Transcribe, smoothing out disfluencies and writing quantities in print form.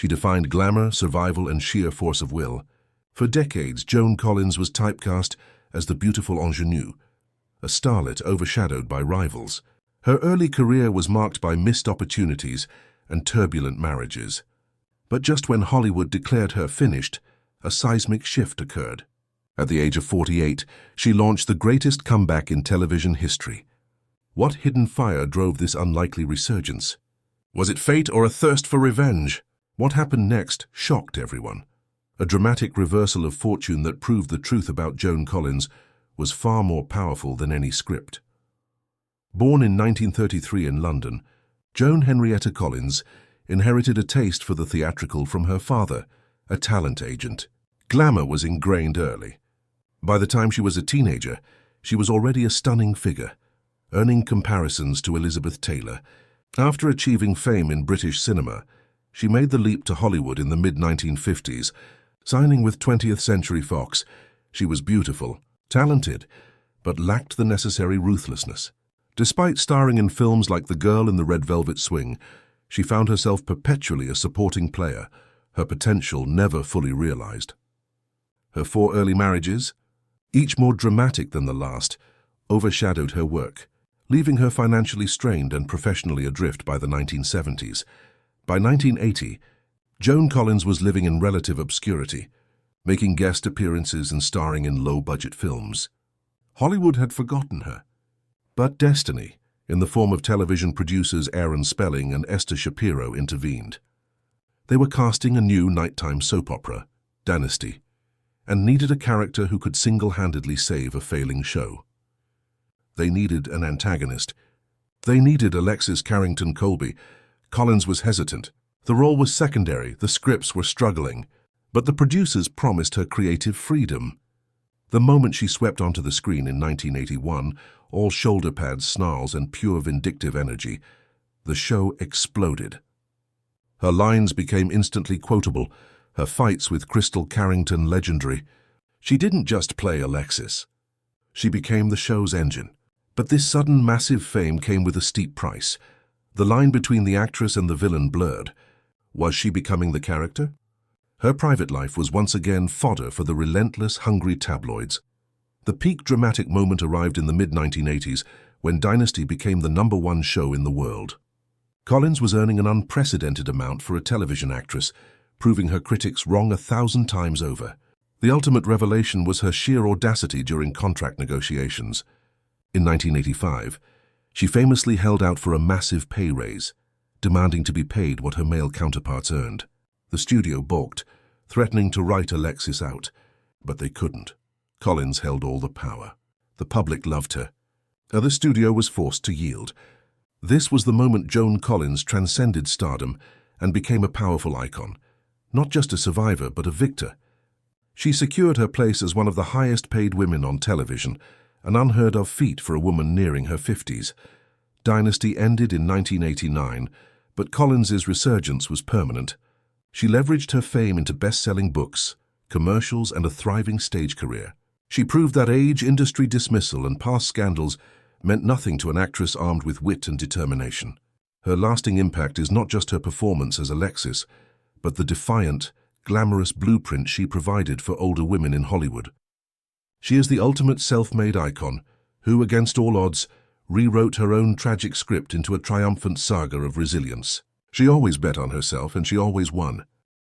She defined glamour, survival, and sheer force of will. For decades, Joan Collins was typecast as the beautiful ingenue, a starlet overshadowed by rivals. Her early career was marked by missed opportunities and turbulent marriages. But just when Hollywood declared her finished, a seismic shift occurred. At the age of 48, she launched the greatest comeback in television history. What hidden fire drove this unlikely resurgence? Was it fate or a thirst for revenge? What happened next shocked everyone. A dramatic reversal of fortune that proved the truth about Joan Collins was far more powerful than any script. Born in 1933 in London, Joan Henrietta Collins inherited a taste for the theatrical from her father, a talent agent. Glamour was ingrained early. By the time she was a teenager, she was already a stunning figure, earning comparisons to Elizabeth Taylor. After achieving fame in British cinema, she made the leap to Hollywood in the mid-1950s. Signing with 20th Century Fox, she was beautiful, talented, but lacked the necessary ruthlessness. Despite starring in films like The Girl in the Red Velvet Swing, she found herself perpetually a supporting player, her potential never fully realized. Her 4 early marriages, each more dramatic than the last, overshadowed her work, leaving her financially strained and professionally adrift by the 1970s. By 1980, Joan Collins was living in relative obscurity, making guest appearances and starring in low-budget films. Hollywood had forgotten her. But destiny, in the form of television producers Aaron Spelling and Esther Shapiro, intervened. They were casting a new nighttime soap opera, Dynasty, and needed a character who could single-handedly save a failing show. They needed an antagonist. They needed Alexis Carrington Colby. Collins was hesitant. The role was secondary, the scripts were struggling, but the producers promised her creative freedom. The moment she swept onto the screen in 1981, all shoulder pads, snarls, and pure vindictive energy, the show exploded. Her lines became instantly quotable, her fights with Crystal Carrington legendary. She didn't just play Alexis. She became the show's engine. But this sudden massive fame came with a steep price. The line between the actress and the villain blurred. Was she becoming the character? Her private life was once again fodder for the relentless, hungry tabloids. The peak dramatic moment arrived in the mid-1980s when Dynasty became the #1 show in the world. Collins was earning an unprecedented amount for a television actress, proving her critics wrong 1,000 times over. The ultimate revelation was her sheer audacity during contract negotiations. In 1985, she famously held out for a massive pay raise, demanding to be paid what her male counterparts earned. The studio balked, threatening to write Alexis out, but they couldn't. Collins held all the power. The public loved her. The studio was forced to yield. This was the moment Joan Collins transcended stardom and became a powerful icon, not just a survivor but a victor. She secured her place as one of the highest-paid women on television, an unheard-of feat for a woman nearing her 50s. Dynasty ended in 1989, but Collins's resurgence was permanent. She leveraged her fame into best-selling books, commercials, and a thriving stage career. She proved that age, industry dismissal, and past scandals meant nothing to an actress armed with wit and determination. Her lasting impact is not just her performance as Alexis, but the defiant, glamorous blueprint she provided for older women in Hollywood. She is the ultimate self-made icon who, against all odds, rewrote her own tragic script into a triumphant saga of resilience. She always bet on herself and she always won.